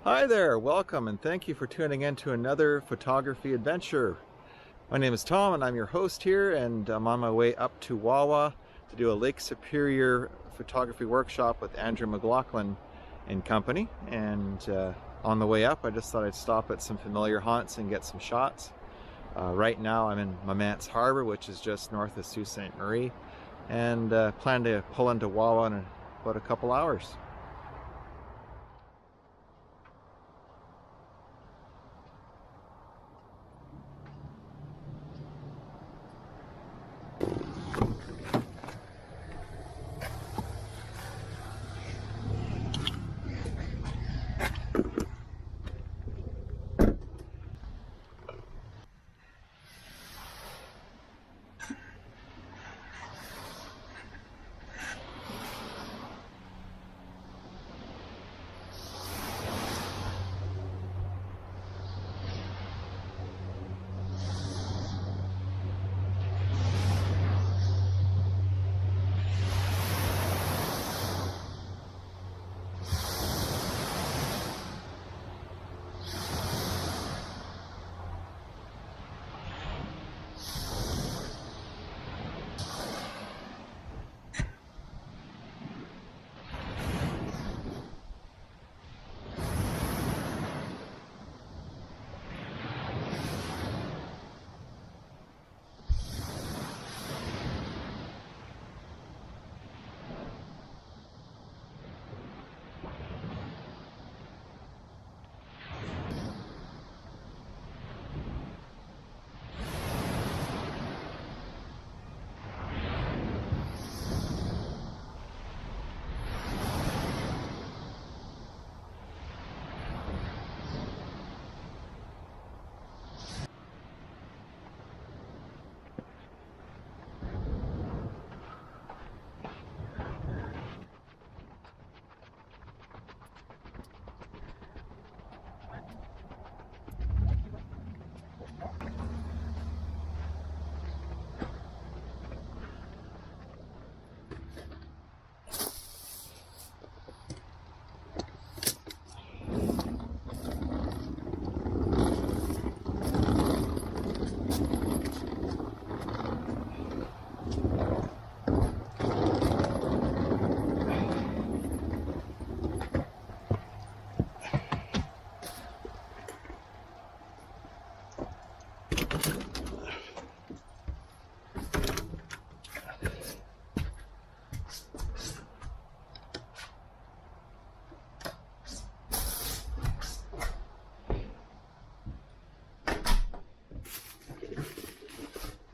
Hi there, welcome, and thank you for tuning in to another photography adventure. My name is Tom, and I'm your host here, and I'm on my way up to Wawa to do a Lake Superior photography workshop with Andrew McLachlan and company. And on the way up, I just thought I'd stop at some familiar haunts and get some shots. Right now, I'm in Mamant's Harbor, which is just north of Sault Ste. Marie, and plan to pull into Wawa in about a couple hours.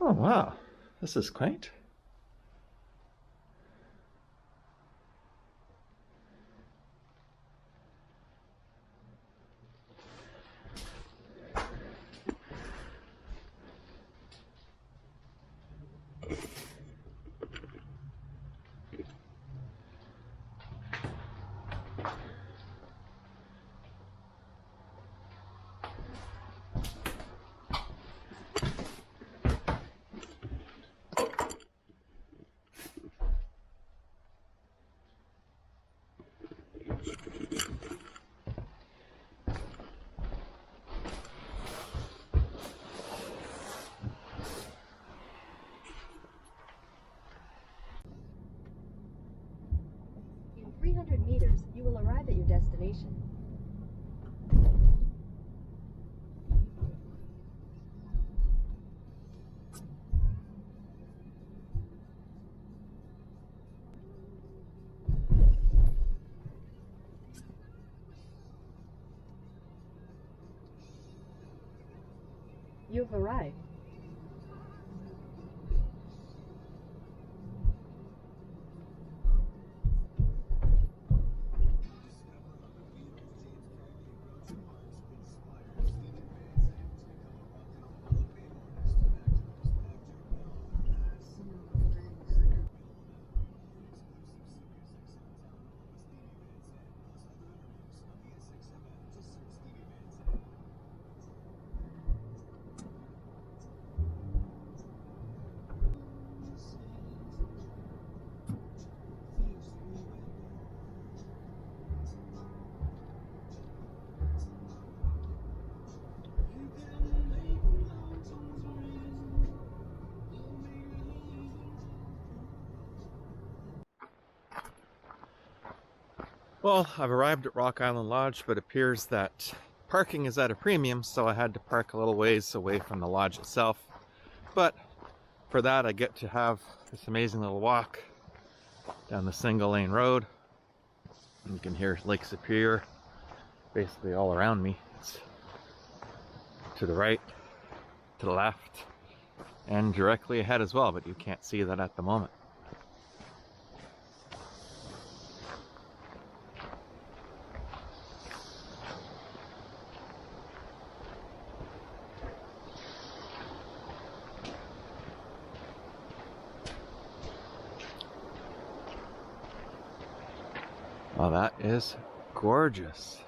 Oh wow, this is quaint. In 300 meters, you will arrive at your destination. You've arrived. Well, I've arrived at Rock Island Lodge, but it appears that parking is at a premium, so I had to park a little ways away from the lodge itself. But for that, I get to have this amazing little walk down the single lane road. And you can hear Lake Superior basically all around me. It's to the right, to the left, and directly ahead as well, but you can't see that at the moment. Oh, that is gorgeous.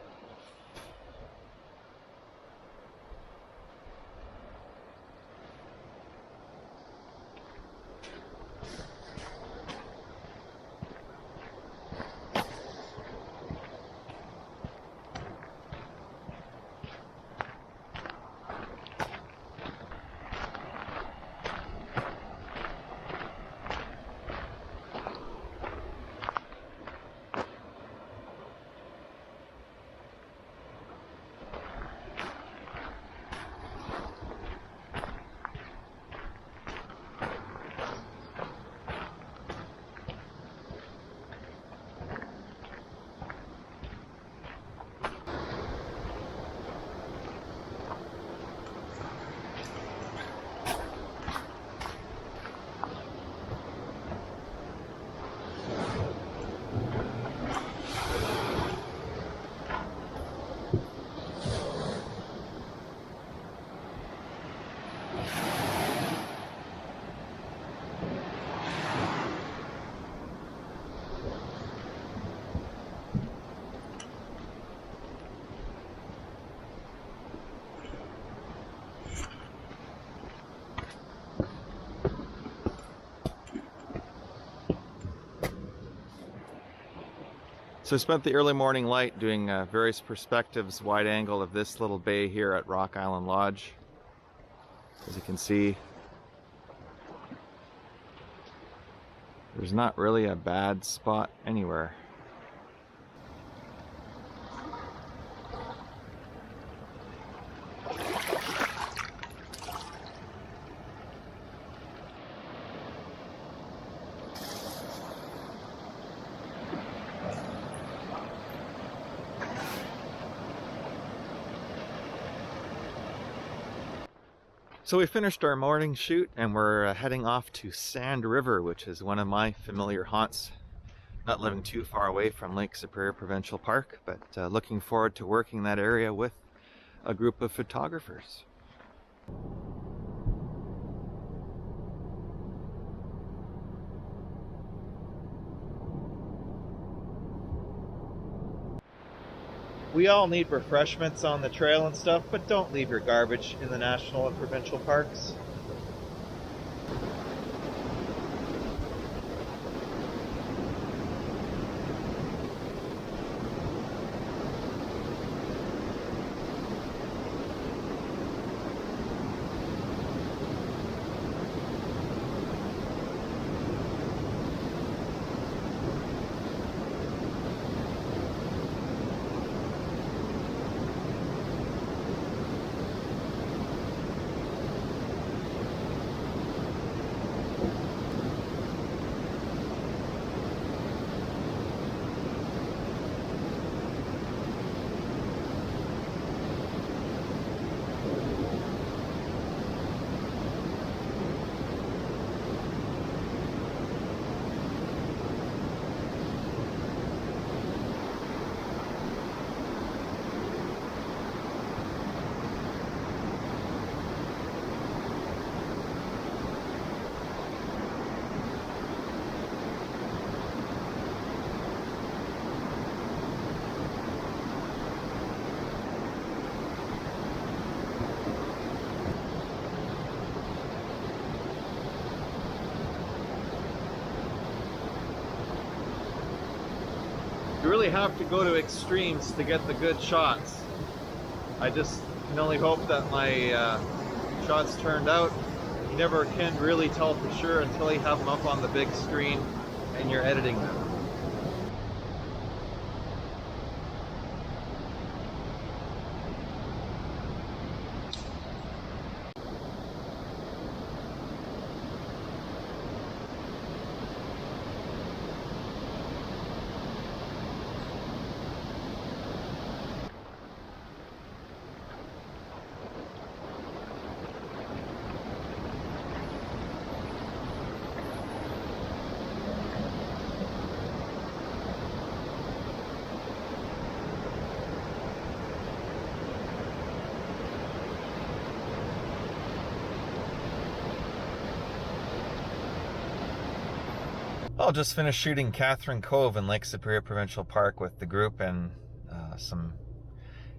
So I spent the early morning light doing various perspectives, wide angle of this little bay here at Rock Island Lodge. As you can see, there's not really a bad spot anywhere. So we finished our morning shoot and we're heading off to Sand River, which is one of my familiar haunts, not living too far away from Lake Superior Provincial Park, but looking forward to working that area with a group of photographers. We all need refreshments on the trail and stuff, but don't leave your garbage in the national and provincial parks. You really have to go to extremes to get the good shots. I just can only hope that my shots turned out. You never can really tell for sure until you have them up on the big screen and you're editing them. Well, just finished shooting Catherine Cove in Lake Superior Provincial Park with the group, and some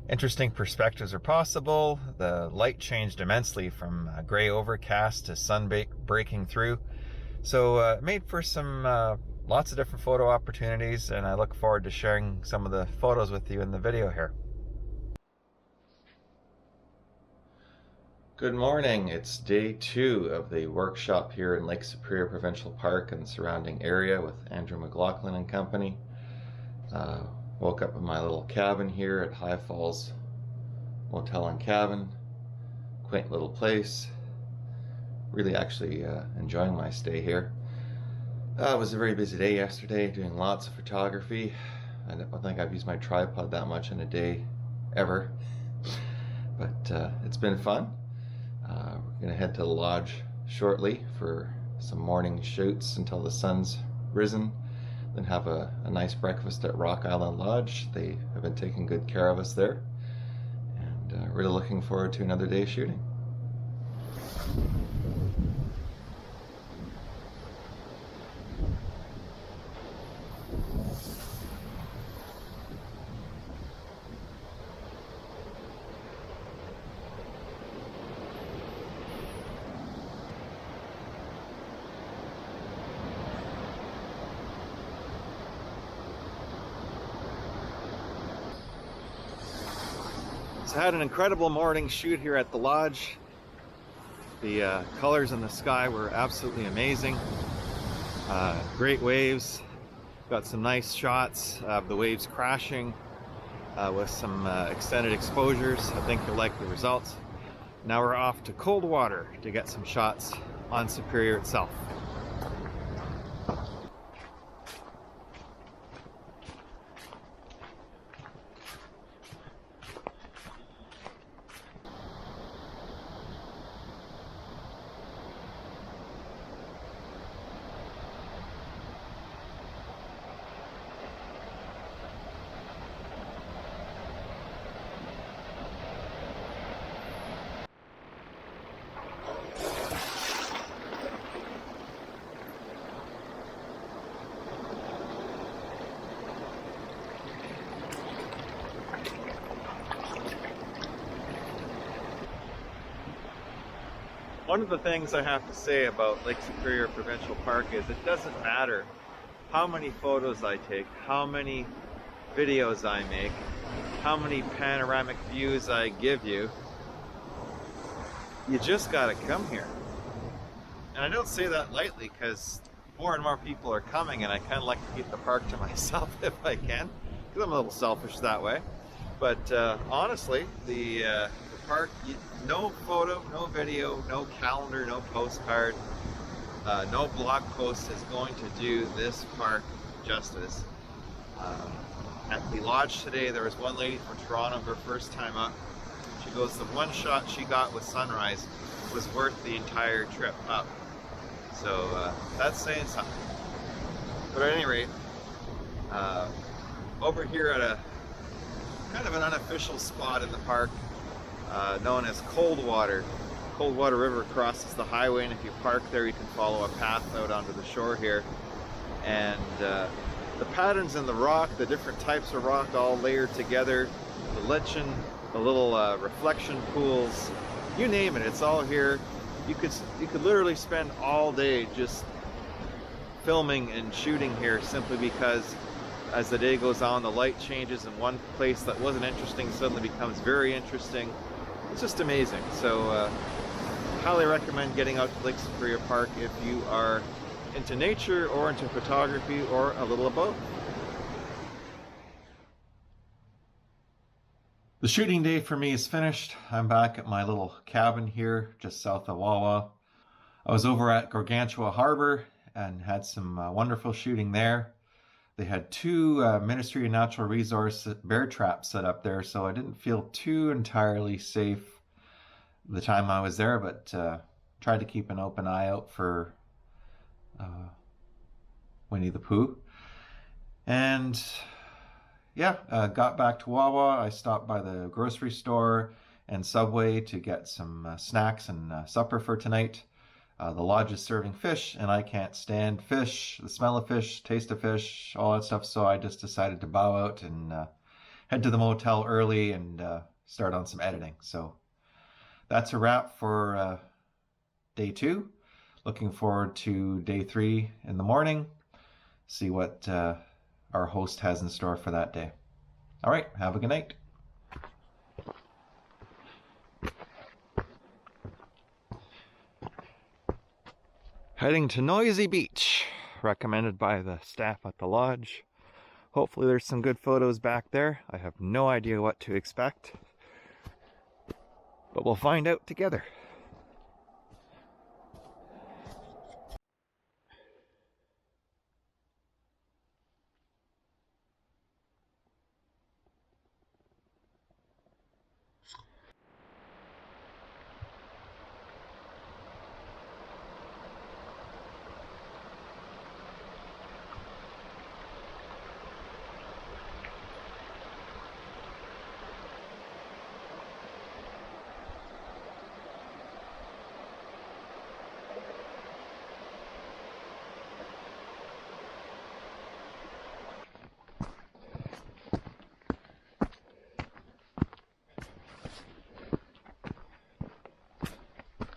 interesting perspectives are possible. The light changed immensely from gray overcast to sun breaking through. So it made for some lots of different photo opportunities, and I look forward to sharing some of the photos with you in the video here. Good morning. It's day 2 of the workshop here in Lake Superior Provincial Park and the surrounding area with Andrew McLachlan and company. Woke up in my little cabin here at High Falls Motel and Cabin. Quaint little place. Really actually enjoying my stay here. It was a very busy day yesterday, doing lots of photography. I don't think I've used my tripod that much in a day ever, but it's been fun. We're gonna head to the lodge shortly for some morning shoots until the sun's risen, then have a nice breakfast at Rock Island Lodge. They have been taking good care of us there, and really looking forward to another day shooting. So I had an incredible morning shoot here at the lodge. The colors in the sky were absolutely amazing. Great waves. Got some nice shots of the waves crashing with some extended exposures. I think you'll like the results. Now we're off to Coldwater to get some shots on Superior itself. One of the things I have to say about Lake Superior Provincial Park is it doesn't matter how many photos I take, how many videos I make, how many panoramic views I give you. You just gotta come here. And I don't say that lightly because more and more people are coming, and I kind of like to keep the park to myself if I can, because I'm a little selfish that way. But honestly, the park, no photo, no video, no calendar, no postcard, no blog post is going to do this park justice. At the lodge today, there was one lady from Toronto, her first time up. She goes, the one shot she got with sunrise was worth the entire trip up. So that's saying something. But at any rate, over here at a kind of an unofficial spot in the park, known as Coldwater. Coldwater River crosses the highway, and if you park there you can follow a path out onto the shore here. And the patterns in the rock, the different types of rock all layered together, the lichen, the little reflection pools, you name it, it's all here. You could literally spend all day just filming and shooting here, simply because as the day goes on, the light changes, and one place that wasn't interesting suddenly becomes very interesting. It's just amazing. So highly recommend getting out to Lake Superior Park if you are into nature or into photography or a little of both. The shooting day for me is finished. I'm back at my little cabin here just south of Wawa. I was over at Gargantua Harbor and had some wonderful shooting there. They had 2 Ministry of Natural Resource bear traps set up there, so I didn't feel too entirely safe the time I was there, but tried to keep an open eye out for Winnie the Pooh. And yeah, got back to Wawa. I stopped by the grocery store and Subway to get some snacks and supper for tonight. The lodge is serving fish, and I can't stand fish, the smell of fish, taste of fish, all that stuff. So I just decided to bow out and head to the motel early and start on some editing. So that's a wrap for day 2. Looking forward to day 3 in the morning. See what our host has in store for that day. All right, have a good night. Heading to Noisy Beach, recommended by the staff at the lodge. Hopefully there's some good photos back there. I have no idea what to expect, but we'll find out together.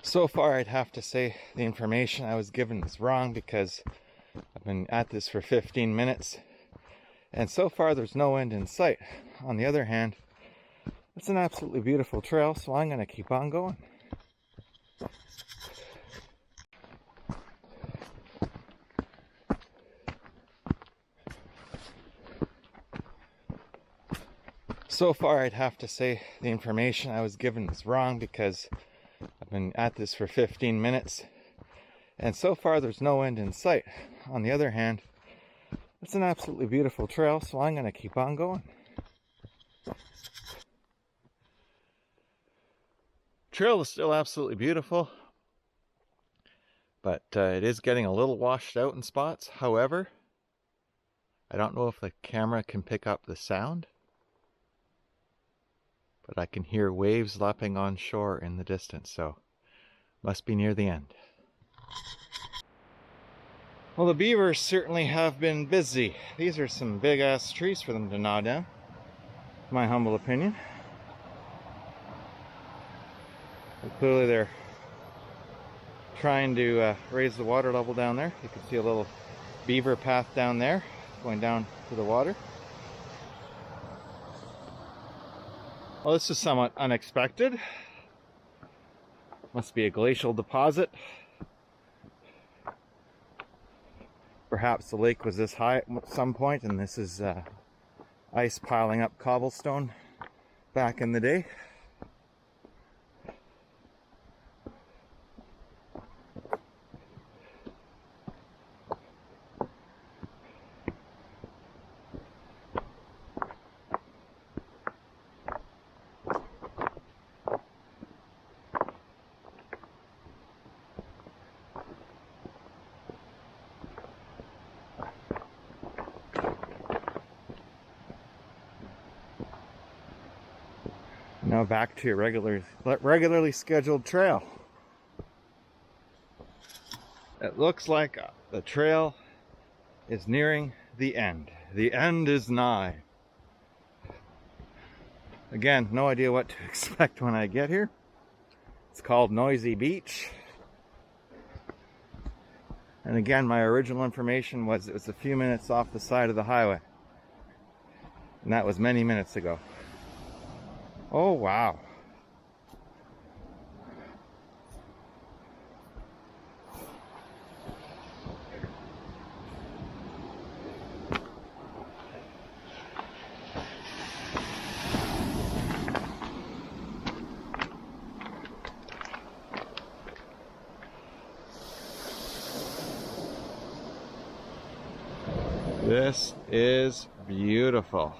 So far, I'd have to say the information I was given is wrong, because I've been at this for 15 minutes and so far there's no end in sight. On the other hand, it's an absolutely beautiful trail, so I'm going to keep on going. So far, I'd have to say the information I was given is wrong, because I've been at this for 15 minutes and so far there's no end in sight. On the other hand, it's an absolutely beautiful trail, so I'm going to keep on going. Trail is still absolutely beautiful, but it is getting a little washed out in spots. However, I don't know if the camera can pick up the sound, but I can hear waves lapping on shore in the distance, so must be near the end. Well, the beavers certainly have been busy. These are some big ass trees for them to gnaw down, my humble opinion. And clearly they're trying to raise the water level down there. You can see a little beaver path down there going down to the water. Well, this is somewhat unexpected. Must be a glacial deposit. Perhaps the lake was this high at some point, and this is ice piling up cobblestone back in the day. Now back to your regularly scheduled trail. It looks like the trail is nearing the end. The end is nigh. Again, no idea what to expect when I get here. It's called Noisy Beach. And again, my original information was it was a few minutes off the side of the highway. And that was many minutes ago. Oh, wow. This is beautiful.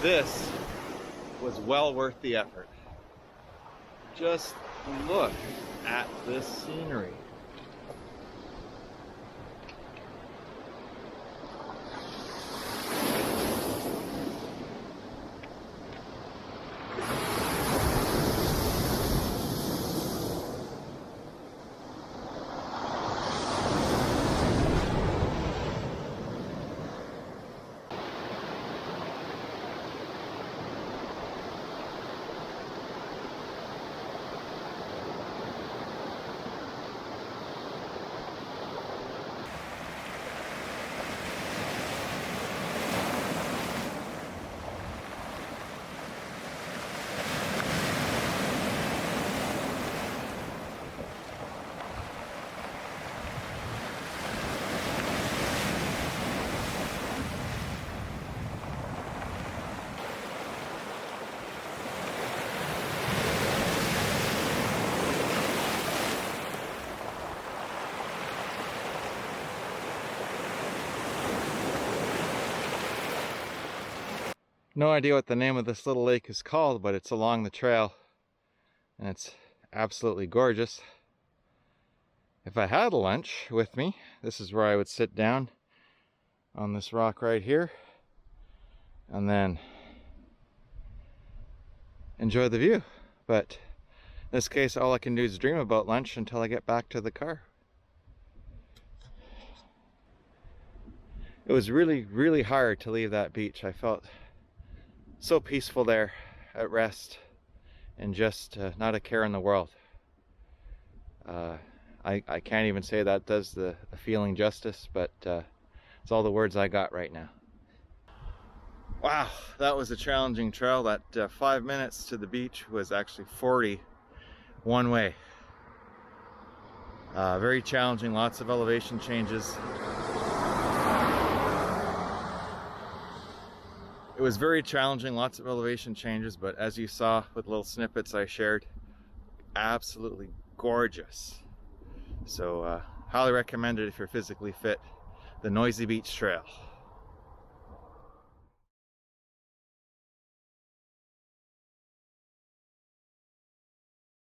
This was well worth the effort. Just look at this scenery. No idea what the name of this little lake is called, but it's along the trail and it's absolutely gorgeous. If I had lunch with me, this is where I would sit down on this rock right here and then enjoy the view. But in this case, all I can do is dream about lunch until I get back to the car. It was really, really hard to leave that beach. I felt so peaceful there at rest and just not a care in the world. I can't even say that does the feeling justice, but it's all the words I got right now. Wow, that was a challenging trail. That 5 minutes to the beach was actually 40 one way. Very challenging, lots of elevation changes. It was very challenging, lots of elevation changes, but as you saw with little snippets I shared, absolutely gorgeous. So highly recommend it if you're physically fit, the Noisy Beach Trail.